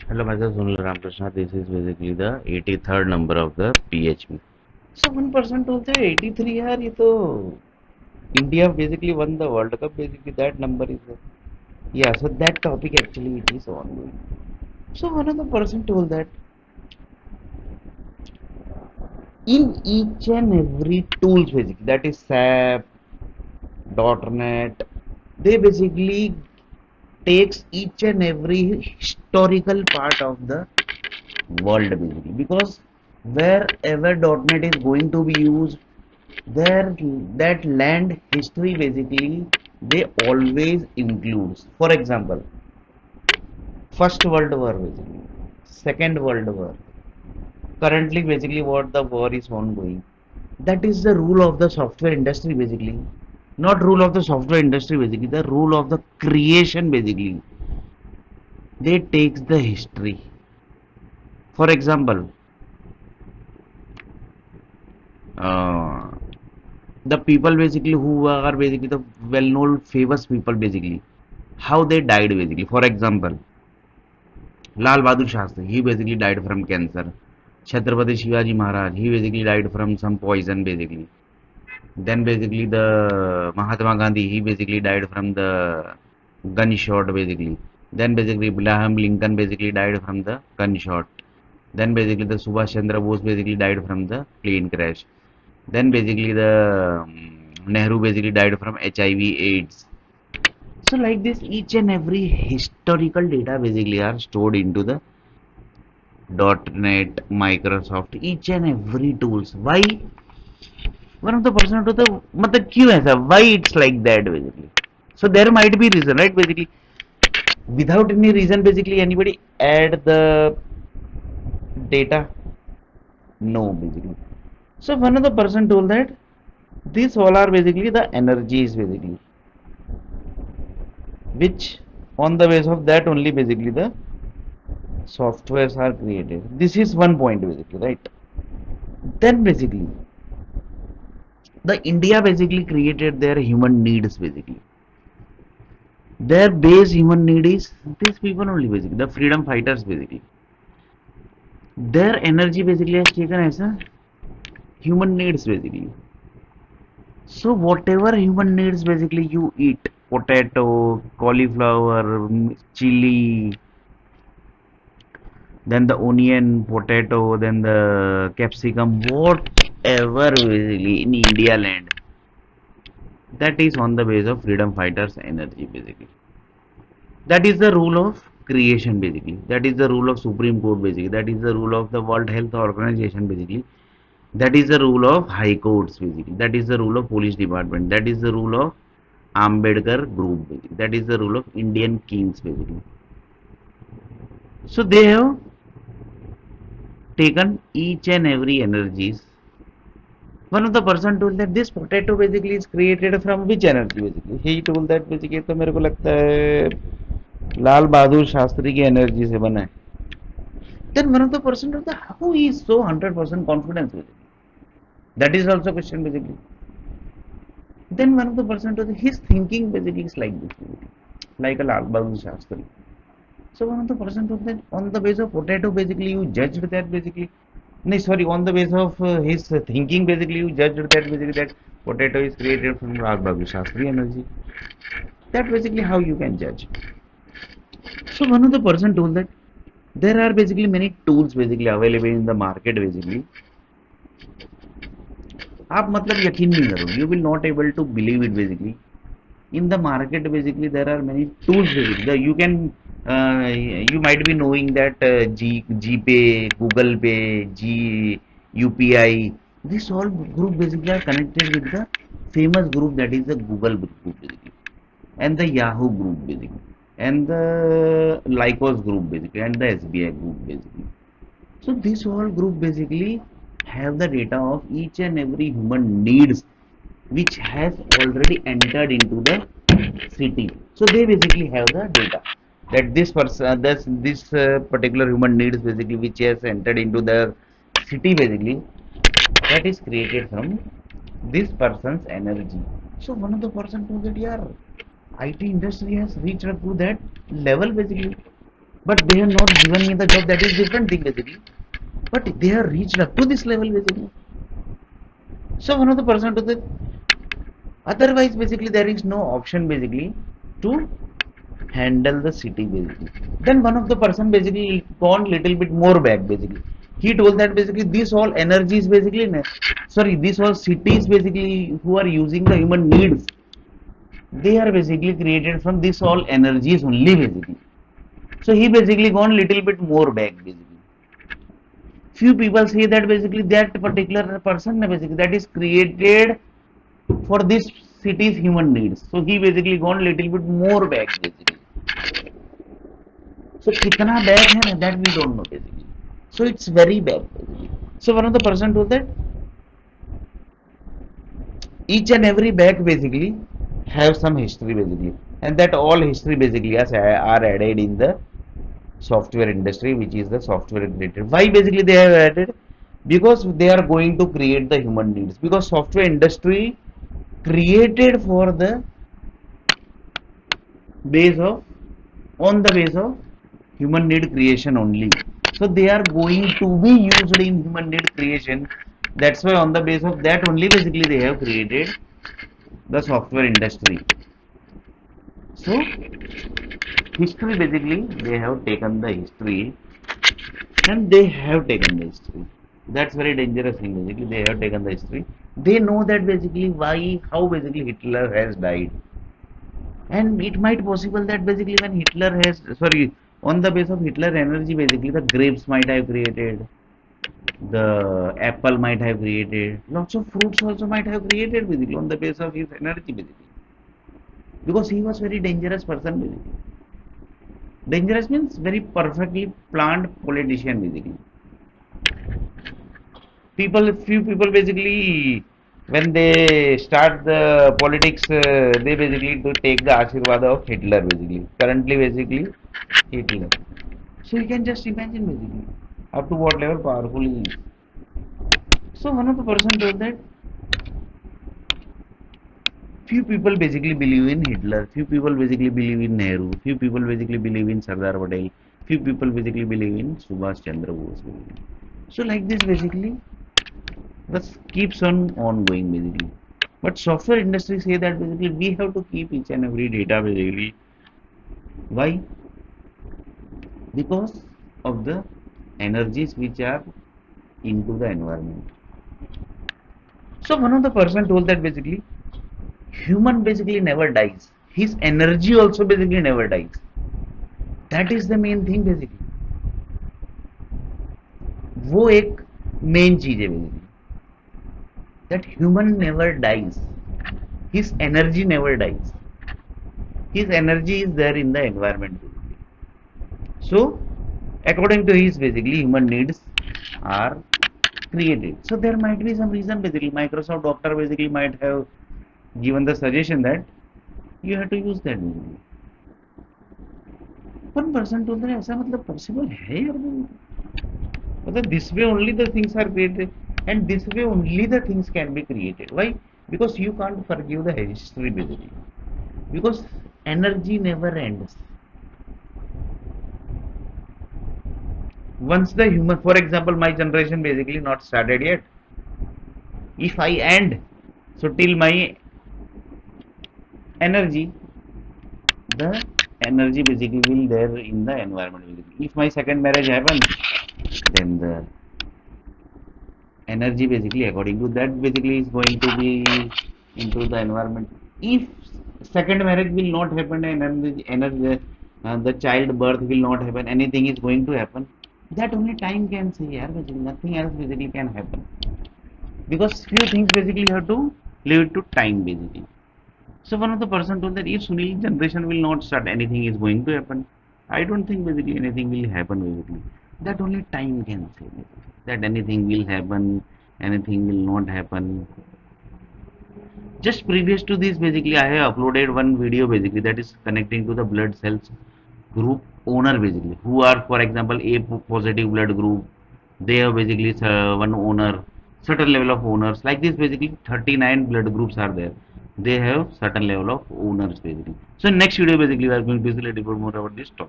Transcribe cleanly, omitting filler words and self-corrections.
Hello, myself Sunil Ramakrishna. This is basically the 83rd number of the PHP. So one person told that 83 yaar, ये तो India basically won the World Cup. Basically that number is yeah. So that topic actually it is ongoing. So one of the person told that in each and every tools basically that is SAP, .NET, they basically takes each and every historical part of the world basically, because wherever .NET is going to be used, there that land history basically they always includes. For example, First World War basically, Second World War, currently basically what the war is ongoing. That is the rule of the software industry basically, not rule of the software industry basically, the rule of the creation basically. They takes the history. For example, uh, the people basically who are basically the well-known famous people basically, how they died basically. For example, Lal Bahadur Shastri, he basically died from cancer. Chhatrapati Shivaji Maharaj, he basically died from some poison basically. Then basically the Mahatma Gandhi, he basically died from the gunshot basically. Then basically Abraham Lincoln basically died from the gunshot. Then basically the Subhash Chandra Bose basically died from the plane crash. Then basically the Nehru basically died from HIV AIDS. So like this, each and every historical data basically are stored into the .NET, Microsoft, each and every tools. Why? One of the person to the मतलब क्यों ऐसा? Why it's like that basically? So there might be reason, right? Basically, without any reason, basically anybody add the data? No, basically. So one of the person told that these all are basically the energies basically, which on the base of that only basically the softwares are created. This is one point basically, right? Then basically the India basically created their human needs basically. Their base human need is these people only basically, the freedom fighters basically. Their energy basically has taken as a human needs basically. So whatever human needs basically you eat, potato, cauliflower, chili, then the onion, potato, then the capsicum, whatever basically in India land, that is on the base of freedom fighters energy basically. That is the rule of creation basically. That is the rule of Supreme Court basically. That is the rule of the World Health Organization basically. That is the rule of high courts basically. That is the rule of police department. That is the rule of Ambedkar group basically. That is the rule of Indian kings basically. So they have taken each and every energies. One of the person told that this potato basically is created from which energy basically. He told that basically तो मेरे को लगता है लाल बहादुर शास्त्री की energy से बना है. Then one of the person told that how he is so 100% confidence with it. That is also question basically. Then one of the person told that his thinking basically is like this basically, like a Lal Bahadur Shastri. So one of the person told that on the base of potato basically you judged that basically. No, sorry, on the base of his thinking basically you judged that basically that potato is created from Lal Bahadur Shastri energy. That basically how you can judge. So one of the person told that there are basically many tools basically available in the market basically. आप मतलब यकीन नहीं करोगे, you will not able to believe it basically. In the market basically there are many tools basically. You can you might be knowing that GPay, Google Pay, UPI. This all group basically are connected with the famous group that is the Google group basically, and the Yahoo group basically, and the Lycos group basically, and the SBI group basically. So this whole group basically have the data of each and every human needs which has already entered into the city. So they basically have the data that this person, this particular human needs basically which has entered into the city basically, that is created from this person's energy. So one of the person told that yeah, IT industry has reached up to that level basically. but they have not given me the job. That is different thing basically, but they have reached up to this level basically. So one of the person to the otherwise basically there is no option basically to handle the city basically. Then one of the person basically gone little bit more back basically. He told that basically these all energies basically, sorry, these all cities basically who are using the human needs, they are basically created from this all energies only basically. So he basically gone little bit more back basically. Few people say that basically that particular person basically that is created for this city's human needs. So he basically gone little bit more back basically. So kitna back hai na, that we don't know basically. So it's very bad basically. So one of the person told that each and every bag basically have some history basically, and that all history basically are added in the software industry, which is the software related. Why basically they have added? Because they are going to create the human needs, because software industry created for the base of, on the base of human need creation only. So they are going to be used in human need creation. That's why on the base of that only basically they have created the software industry. So history basically they have taken the history, and they have taken the history. That's very dangerous thing basically. They have taken the history. They know that basically why, how basically Hitler has died, and it might possible that basically when Hitler has, sorry, on the base of Hitler energy basically the grapes might have created, the apple might have created, lots of fruits also might have created basically on the base of his energy basically, because he was very dangerous person basically. Dangerous means very perfectly planned politician basically. Few people basically when they start the politics, they basically to take the ashirwad of Hitler basically. Currently basically Hitler. So you can just imagine basically up to what level powerful he is. So one of the person told that few people basically believe in Hitler, few people basically believe in Nehru, few people basically believe in Sardar Patel, few people basically believe in Subhash Chandra Bose. So like this basically this keeps on ongoing basically. But software industry say that basically we have to keep each and every data basically. Why? Because of the energies which are into the environment. So one of the person told that basically human basically never dies. His energy also basically never dies. That is the main thing basically. वो एक main चीज है basically. That human never dies. His energy never dies. His energy is there in the environment. So according to his basically human needs are created. So there might be some reason basically Microsoft doctor basically might have given the suggestion that you have to use that basically. One person told that ऐसा मतलब possible है यार, मतलब this way only the things are created, and this way only the things can be created. Why? Because you can't forgive the history basically, because energy never ends. Once the human, for example my generation basically not started yet, if I end, so till my energy, the energy basically will there in the environment basically. If my second marriage happens, then the energy basically according to that basically is going to be into the environment. If second marriage will not happen and energy, the child birth will not happen, anything is going to happen, that only time can say yaar, basically nothing else basically can happen, because few things basically you have to leave it to time basically. So one of the person told that if Sunil generation will not start, anything is going to happen. I don't think basically anything will happen basically. That only time can say basically, that anything will happen, anything will not happen. Just previous to this basically I have uploaded one video basically that is connecting to the blood cells group owner basically, who are for example A positive blood group, they have basically one owner, certain level of owners, like this basically 39 blood groups are there, they have certain level of owners basically. So next video basically we are going to see a little bit more about this topic.